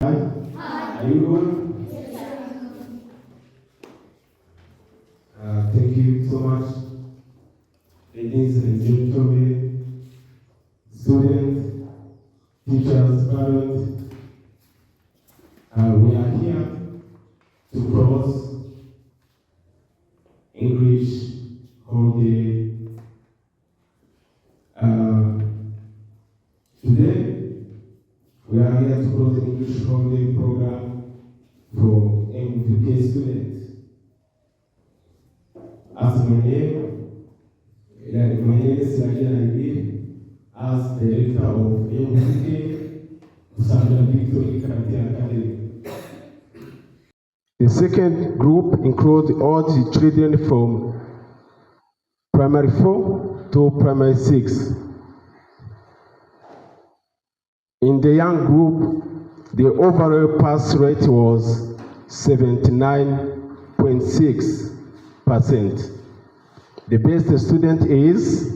Hi. Are you good? Thank you so much, ladies and gentlemen, students, teachers, parents. We are here to cross English holiday. Today, we are here to close the English holiday program for MVKA students. As my name is Emile, as the director of MVKA Musambira Victory Karate Academy. The second group includes all the children from primary 4 to primary 6. In the young group, the overall pass rate was 79.6%. The best student is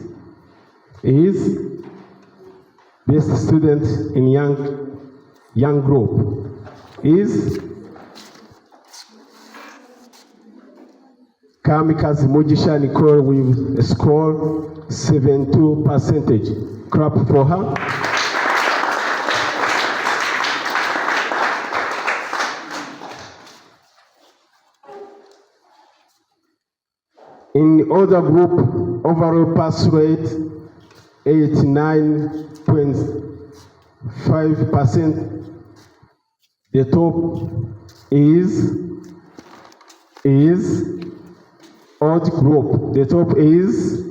best student in young group is Kamikaze Mugisha Nicole with a score 72%. Clap for her. In the other group, overall pass rate 89.5%. The top is odd group. The top is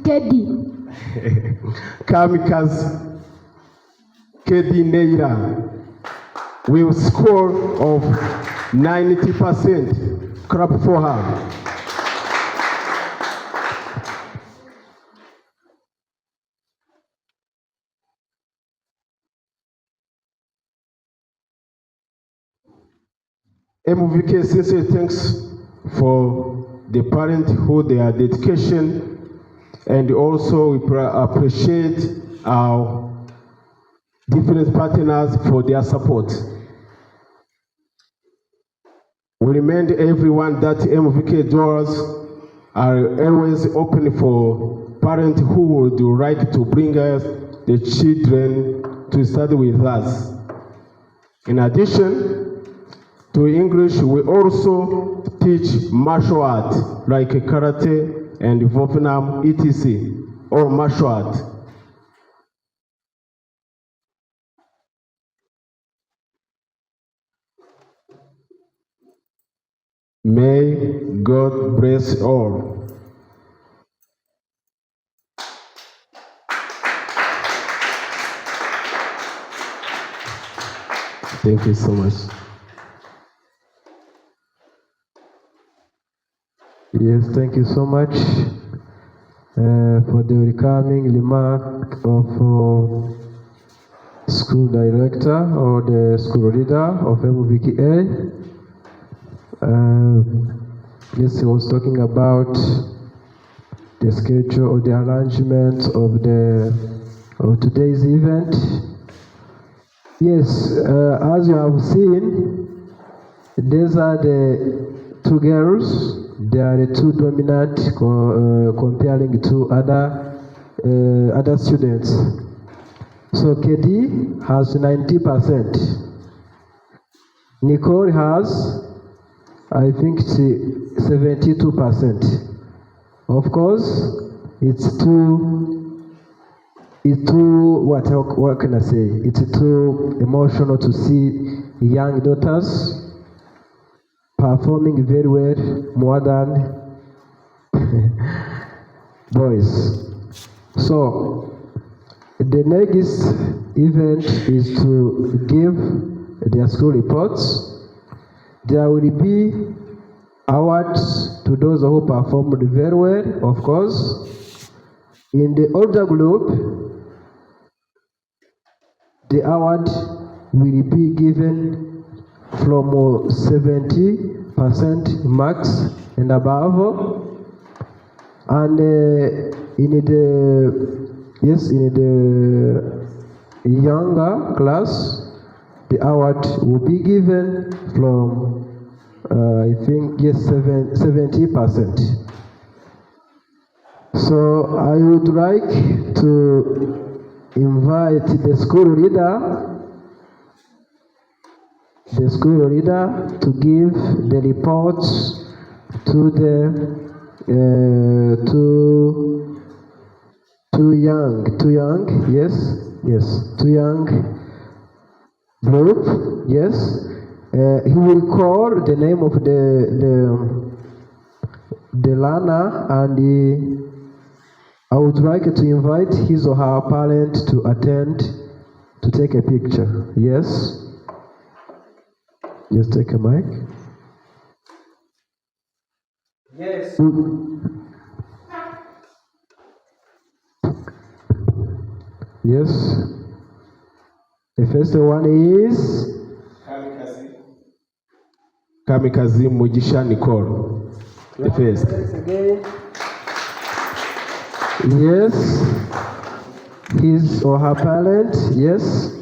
Kedi. Kamikaze Kedi Neira with score of 90%. Clap for her. MVKA sincere thanks for the parents who their dedication, and also we appreciate our different partners for their support. We remind everyone that MVKA doors are always open for parents who would like to bring us the children to study with us. In addition to English, we also teach martial art like karate and Vietnam, etc. or martial art. May God bless all. Thank you so much. Yes, thank you so much for the welcoming remark of school director or the school leader of MVKA. Yes, he was talking about the schedule or the arrangement of today's event. Yes, as you have seen, these are the two girls. They are the two dominant comparing to other students. So KD has 90%. Nicole has, I think, 72%. Of course, it's too what can I say? It's too emotional to see young daughters performing very well more than boys. So the next event is to give their school reports. There will be awards to those who performed very well, of course. In the older group, the award will be given from 70% marks and above. And in the Yes, in the younger class, the award will be given from, I think, yes, 70%. So I would like to invite the school leader to give the reports to the too young, yes, too young group, yes. He will call the name of the learner, and I would like to invite his or her parent to attend to take a picture. Yes. Just take a mic. Yes. Yes. The first one is Kamikazi Mugisha Nicole. The first. Again. Yes. His or her parent. Yes.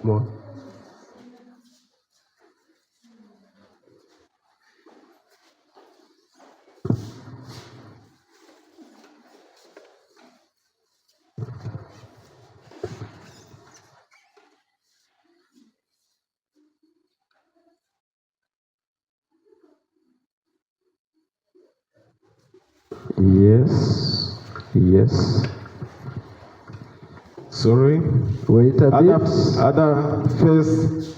More. Yes. Yes. Sorry. Wait a bit. Other first.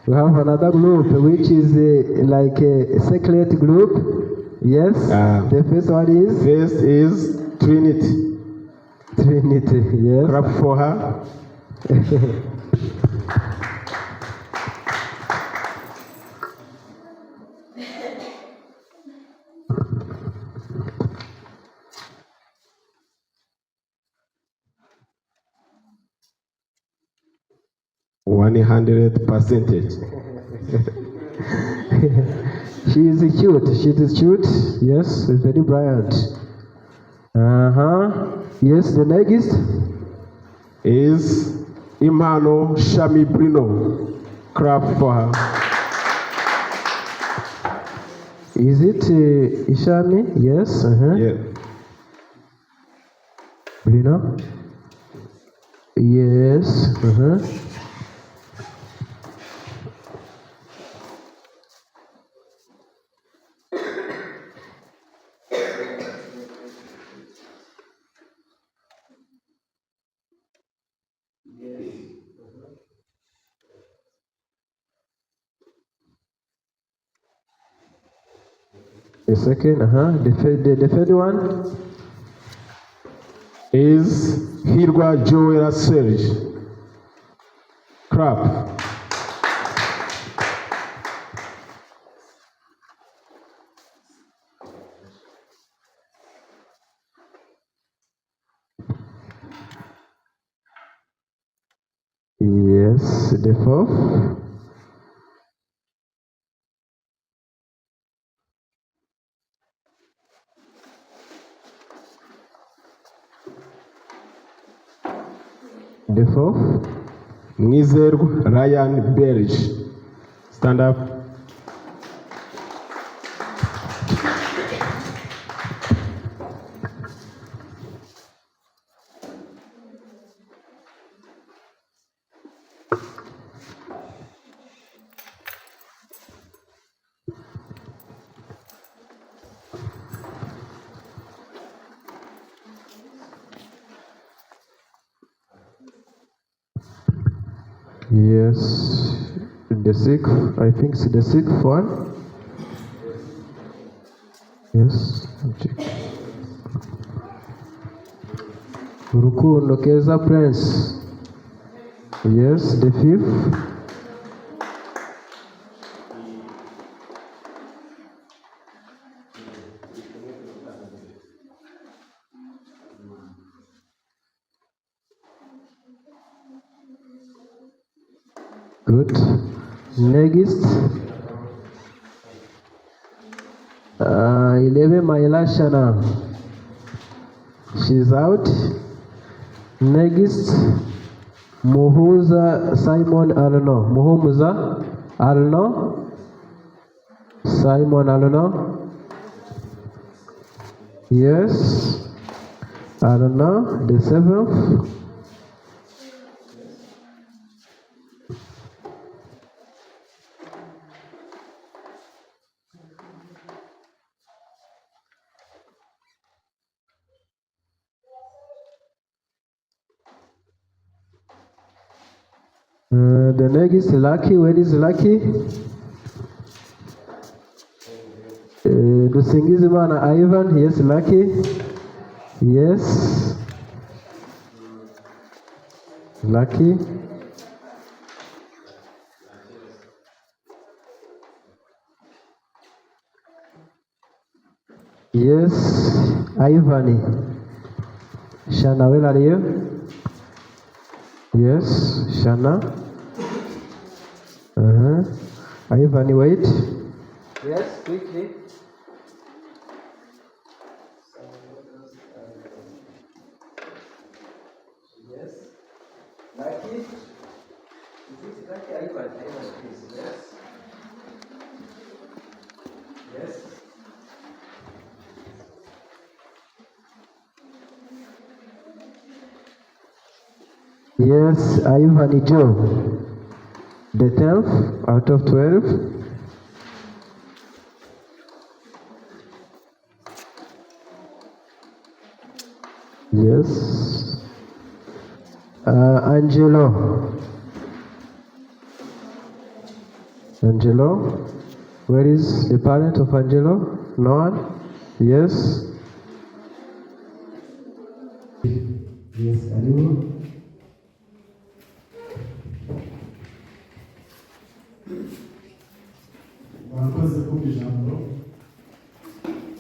We have another group which is like a secret group. Yes. The first one is? First is Trinity. Trinity, yes. Clap for her. %. She is cute. Yes, very brilliant. Yes, the next is Imano Shami Bruno. Clap for her. Is it Ishami? Yes. Yeah. Bruno? Yes. The second, the third one is Hirwa Joel Serge. Clap. Yes, the fourth. The fourth. Nizergu Ryan Berge. Stand up. Yes, the sixth, I think it's the sixth one. Yes, Rukundo Keza Prince. Yes, the fifth. Good. Next. Mayilebe Mayela Shana. She's out. Next, Muhuza Simon Arno. Muhumuza Arno. Simon Arno. Yes. Arno, the 7th. The next is Lucky. Where is Lucky? Dusingizimana Ivan. Yes, Lucky. Yes. Lucky. Yes. Ivani. Shana, where are you? Yes, Shana. Ivani, wait. Yes, quickly. Yes. Lucky. Is it Lucky? Ivan, please. Yes. Yes. Yes, Ivan Joe. The 10th out of 12. Yes. Angelo. Angelo. Where is the parent of Angelo? No one? Yes. Yes, Angelo. Mwakoze kumva ijambo.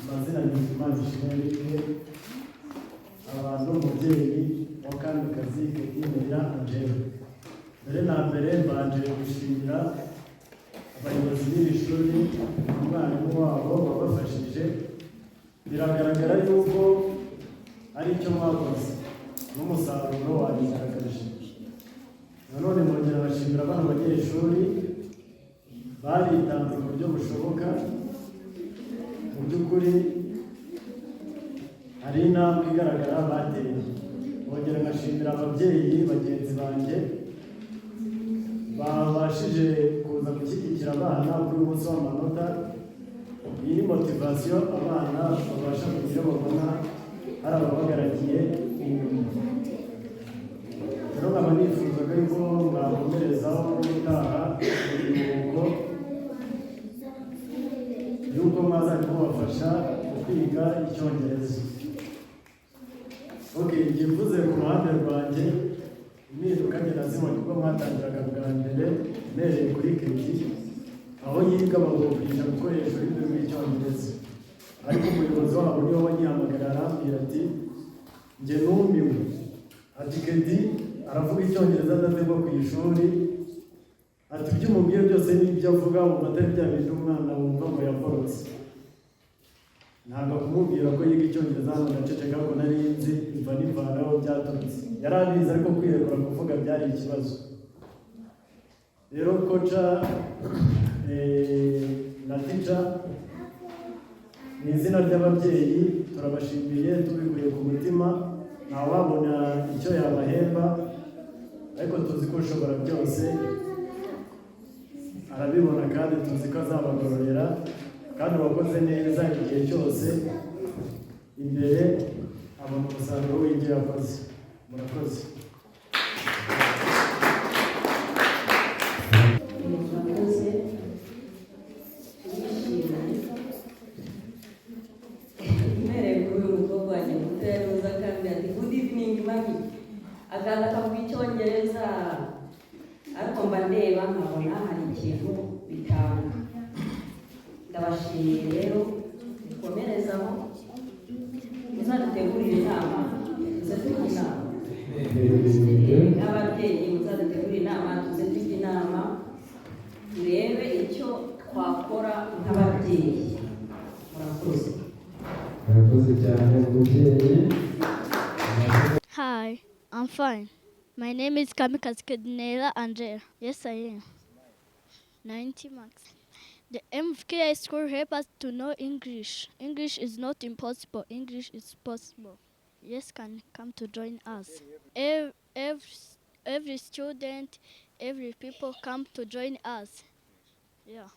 Amazina y'Imana ishimwe abantu umubyeyi wa Kamikazi Emile Angela. Mbere na mbere mbanje gushimira abayobozi b'iri shuri, umwarimu wabo wabafashije. Biragaragara yuko ari icyo mwakoze n'umusaruro wabigaragaje. Nanone mwongera bashimira abana b'abanyeshuri baritanze mu buryo bushoboka. Mu by'ukuri hari intambwe igaragara bateye. Bongera ngashimira ababyeyi bagenzi banjye babashije kuza gushyigikira abana kuri uyu munsi w'amanota. Iyi ni motivasiyo abana babasha kugira babona hari ababagaragiye inyuma. Rero nkaba nifuzaga yuko mwakomerezaho gutaha ibiruhuko, yuko mwazajya mubafasha kwiga Icyongereza. Igihe mvuze ku ruhande rwanjye, impinduka njye nazibonye ubwo mwatangiraga bwa mbere mpereye kuri Keti, aho yiga bagomba gukoresha ururimi rw'Icyongereza. Ariko umuyobozi wabo niwe wanyihamagara arambwira ati njye numiwe, ati Keti aravuga Icyongereza adazengwa ku ishuri, ati ibyo umubwiye byose n'ibyo avuga wumva atari bya bintu umwana wumva ngo yakorotse. Ntabwo kumubwira ko yiga Icyongereza hano ndaceceka ko nari nzi imva n'imvanaho byaturutse. Yari abizi ariko kwirekura kuvuga byari ikibazo. Rero koca na Teacher, mu izina ry'ababyeyi turabashimiye tubikuye ku mutima. Ntawabona icyo yabahemba, ariko tuzi ko ushobora byose arabibona, kandi tuzi ko azabagororera, kandi wakoze neza igihe cyose. Imbere abona umusaruro w'ibyo yakoze. Murakoze. Akaza akavuga Icyongereza ariko mba ndeba nkabona hari ikintu bitanga. Ndabashimiye rero, dukomerezaho, muzadutegurire inama, tuze tujye inama. N'ababyeyi muzadutegurire inama, tuze tujye inama, turebe icyo twakora nk'ababyeyi. Murakoze. Hi, I'm fine. My name is Kamikaze Angela. Yes, I am. 90 marks. The MVKA school helps us to know English. English is not impossible. English is possible. Yes, can come to join us. Every student, every people come to join us. Yeah.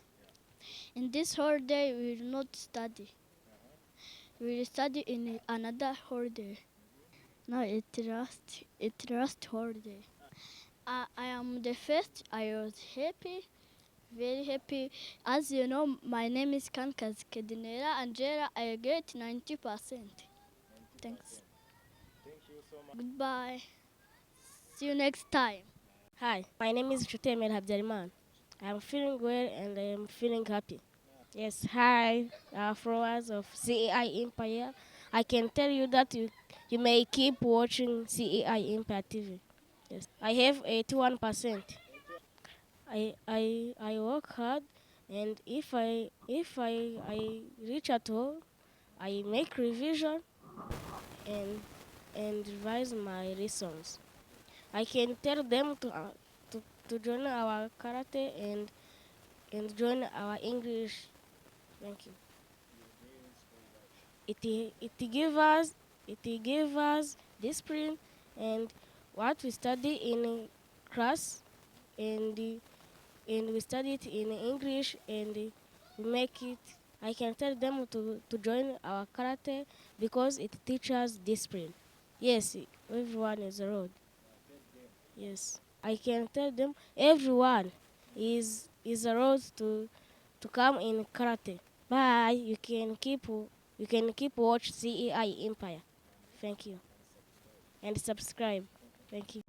In this holiday, we will not study. We will study in another holiday. No, it last holiday. I am the first. I was happy, very happy. As you know, my name is Kankas Kedinera Angela. I get 90%. Thanks. Goodbye. See you next time. Hi, my name is Emile. I'm feeling well and I'm feeling happy. Yes, hi, followers of CAI Empire. I can tell you that you may keep watching CAI Empire TV. Yes, I have 81%. I work hard, and if I reach at home, I make revision and revise my lessons. I can tell them to join our karate and join our English. Thank you. It give us discipline and what we study in class and we study it in English and we make it. I can tell them to join our karate because it teaches discipline. Yes, everyone is allowed. Yes, I can tell them everyone is allowed to come in karate. Bye. You can keep watch CEI Empire. Thank you and subscribe. Thank you.